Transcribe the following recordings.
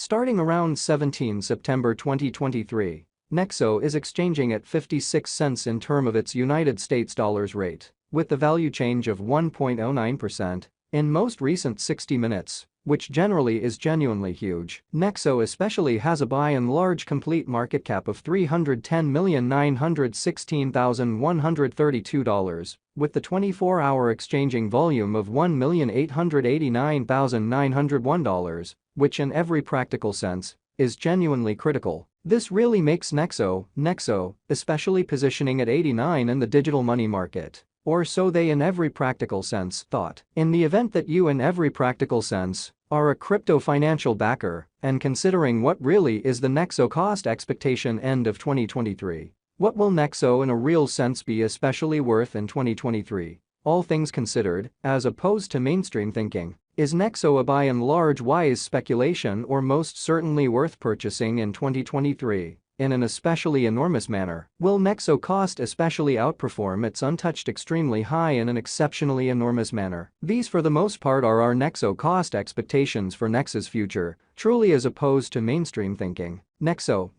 Starting around 17 September 2023, Nexo is exchanging at 56 cents in term of its United States dollars rate, with the value change of 1.09% in most recent 60 minutes, which generally is genuinely huge. Nexo especially has a by and large complete market cap of $310,916,132, with the 24-hour exchanging volume of $1,889,901, which in every practical sense is genuinely critical. This really makes Nexo, especially positioning at 89 in the digital money market. Or so they in every practical sense thought. In the event that you in every practical sense are a crypto financial backer and considering what really is the Nexo cost expectation end of 2023, what will Nexo in a real sense be especially worth in 2023? All things considered, as opposed to mainstream thinking, is Nexo a by and large wise speculation or most certainly worth purchasing in 2023? In an especially enormous manner, will Nexo cost especially outperform its untouched extremely high in an exceptionally enormous manner? These for the most part are our Nexo cost expectations for Nexo's future, truly as opposed to mainstream thinking. Nexo,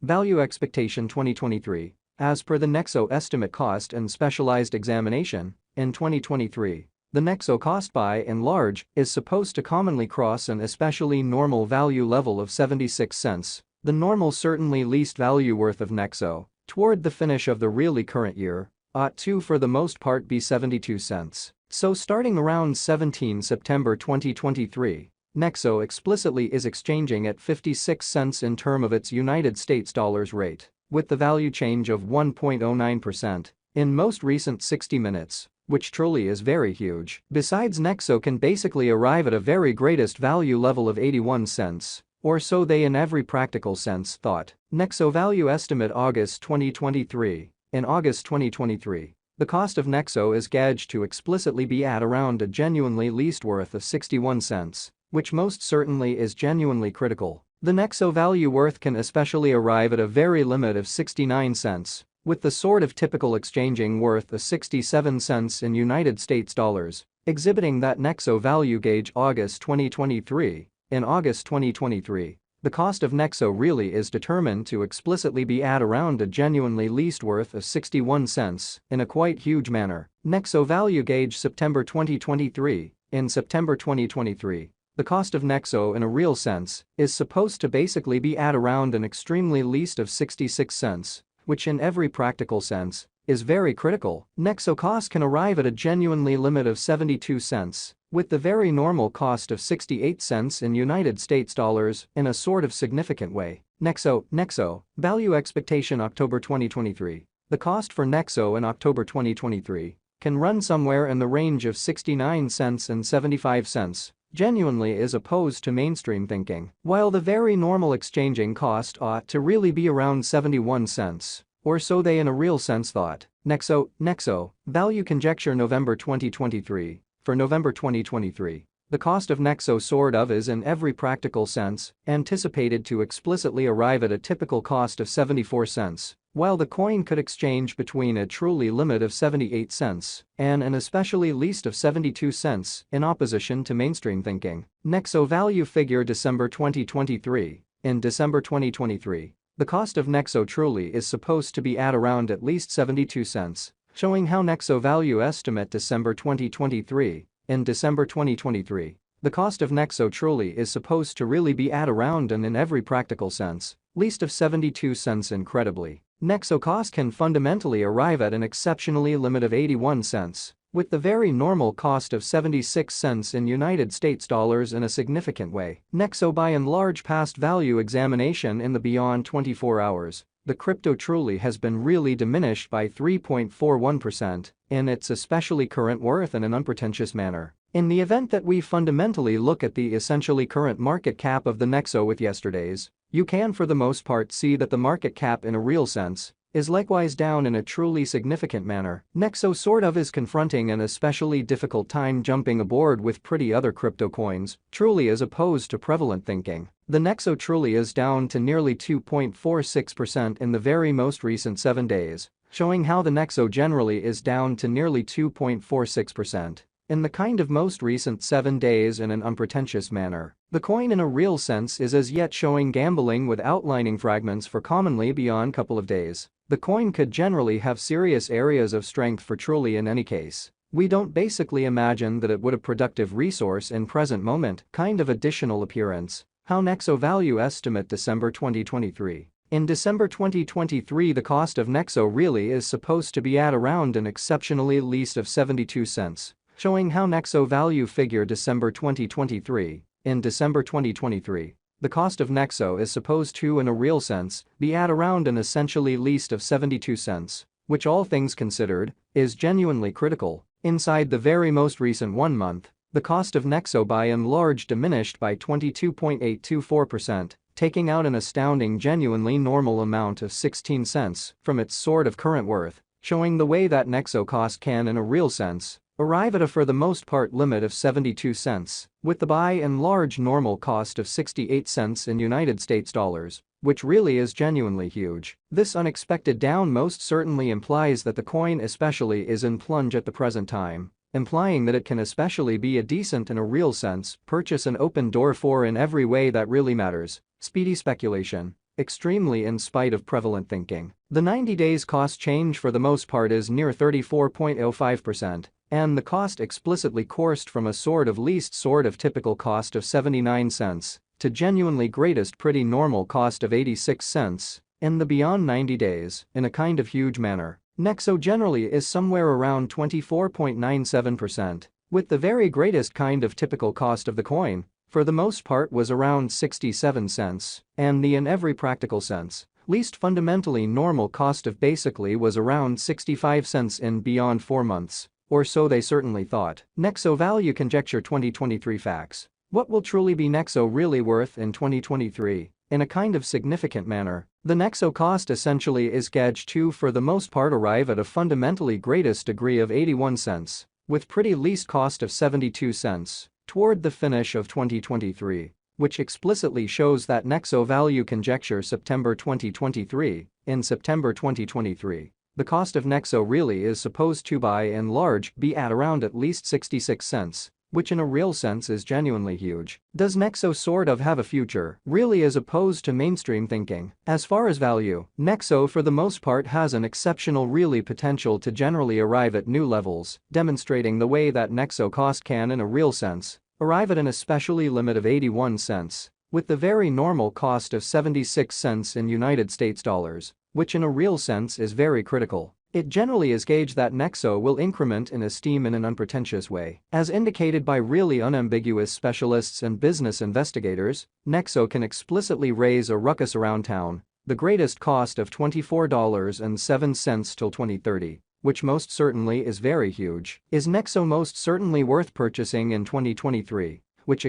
value expectation 2023. As per the Nexo estimate cost and specialized examination, in 2023, the Nexo cost by and large is supposed to commonly cross an especially normal value level of 76 cents. The normal certainly least value worth of Nexo, toward the finish of the really current year, ought to for the most part be 72 cents. So starting around 17 September 2023, Nexo explicitly is exchanging at 56 cents in term of its United States dollars rate, with the value change of 1.09% in most recent 60 minutes, which truly is very huge. Besides, Nexo can basically arrive at a very greatest value level of 81 cents. Or so they in every practical sense thought. Nexo value estimate August 2023. In August 2023, the cost of Nexo is gauged to explicitly be at around a genuinely least worth of 61 cents, which most certainly is genuinely critical. The Nexo value worth can especially arrive at a very limit of 69 cents, with the sort of typical exchanging worth of 67 cents in United States dollars, exhibiting that Nexo value gauge August 2023. In August 2023, the cost of Nexo really is determined to explicitly be at around a genuinely least worth of 61 cents in a quite huge manner. Nexo value gauge September 2023. In September 2023, the cost of Nexo in a real sense is supposed to basically be at around an extremely least of 66 cents, which in every practical sense is very critical. Nexo cost can arrive at a genuinely limit of 72 cents. With the very normal cost of 68 cents in United States dollars in a sort of significant way. Nexo, value expectation October 2023. The cost for Nexo in October 2023 can run somewhere in the range of 69 cents and 75 cents, genuinely as opposed to mainstream thinking. While the very normal exchanging cost ought to really be around 71 cents, or so they in a real sense thought. Nexo, value conjecture November 2023. For November 2023, the cost of Nexo sort of is in every practical sense anticipated to explicitly arrive at a typical cost of 74 cents, while the coin could exchange between a truly limit of 78 cents and an especially least of 72 cents in opposition to mainstream thinking. Nexo value figure December 2023. In December 2023, the cost of Nexo truly is supposed to be at around at least 72 cents. Showing how Nexo value estimate December 2023. In December 2023, the cost of Nexo truly is supposed to really be at around and in every practical sense, least of 72 cents. Incredibly, Nexo cost can fundamentally arrive at an exceptionally limit of 81 cents, with the very normal cost of 76 cents in United States dollars in a significant way. Nexo by and large past value examination in the beyond 24 hours. The crypto truly has been really diminished by 3.41% in its especially current worth in an unpretentious manner. In the event that we fundamentally look at the essentially current market cap of the Nexo with yesterday's, you can for the most part see that the market cap in a real sense is likewise down in a truly significant manner. Nexo sort of is confronting an especially difficult time jumping aboard with pretty other crypto coins, truly as opposed to prevalent thinking. The Nexo truly is down to nearly 2.46% in the very most recent 7 days, showing how the Nexo generally is down to nearly 2.46%. in the kind of most recent 7 days in an unpretentious manner. The coin in a real sense is as yet showing gambling with outlining fragments for commonly beyond couple of days. The coin could generally have serious areas of strength for truly in any case. We don't basically imagine that it would a productive resource in present moment kind of additional appearance. How Nexo value estimate December 2023. In December 2023 the cost of Nexo really is supposed to be at around an exceptionally least of 72 cents, showing how Nexo value figure December 2023. In December 2023, the cost of Nexo is supposed to in a real sense be at around an essentially least of 72 cents, which all things considered, is genuinely critical. Inside the very most recent 1 month, the cost of Nexo by and large diminished by 22.824%, taking out an astounding genuinely normal amount of 16 cents from its sort of current worth, showing the way that Nexo cost can in a real sense arrive at a for the most part limit of 72 cents, with the by and large normal cost of 68 cents in United States dollars, which really is genuinely huge. This unexpected down most certainly implies that the coin especially is in plunge at the present time, implying that it can especially be a decent in a real sense purchase an open door for in every way that really matters. Speedy speculation. Extremely in spite of prevalent thinking. The 90 days cost change for the most part is near 34.05%. And the cost explicitly coursed from a sort of least sort of typical cost of 79 cents to genuinely greatest pretty normal cost of 86 cents in the beyond 90 days in a kind of huge manner. Nexo generally is somewhere around 24.97%, with the very greatest kind of typical cost of the coin, for the most part was around 67 cents, and the in every practical sense, least fundamentally normal cost of basically was around 65 cents in beyond 4 months. Or so they certainly thought. Nexo value conjecture 2023 facts. What will truly be Nexo really worth in 2023? In a kind of significant manner, the Nexo cost essentially is gauged to for the most part arrive at a fundamentally greatest degree of 81 cents, with pretty least cost of 72 cents, toward the finish of 2023, which explicitly shows that Nexo value conjecture September 2023, in September 2023. The cost of Nexo really is supposed to by and large be at around at least 66 cents, which in a real sense is genuinely huge. Does Nexo sort of have a future, really as opposed to mainstream thinking? As far as value, Nexo for the most part has an exceptional really potential to generally arrive at new levels, demonstrating the way that Nexo cost can in a real sense arrive at an especially limit of 81 cents, with the very normal cost of 76 cents in United States dollars. Which in a real sense is very critical. It generally is gauged that Nexo will increment in esteem in an unpretentious way. As indicated by really unambiguous specialists and business investigators, Nexo can explicitly raise a ruckus around town, the greatest cost of $24.07 till 2030, which most certainly is very huge. Is Nexo most certainly worth purchasing in 2023, which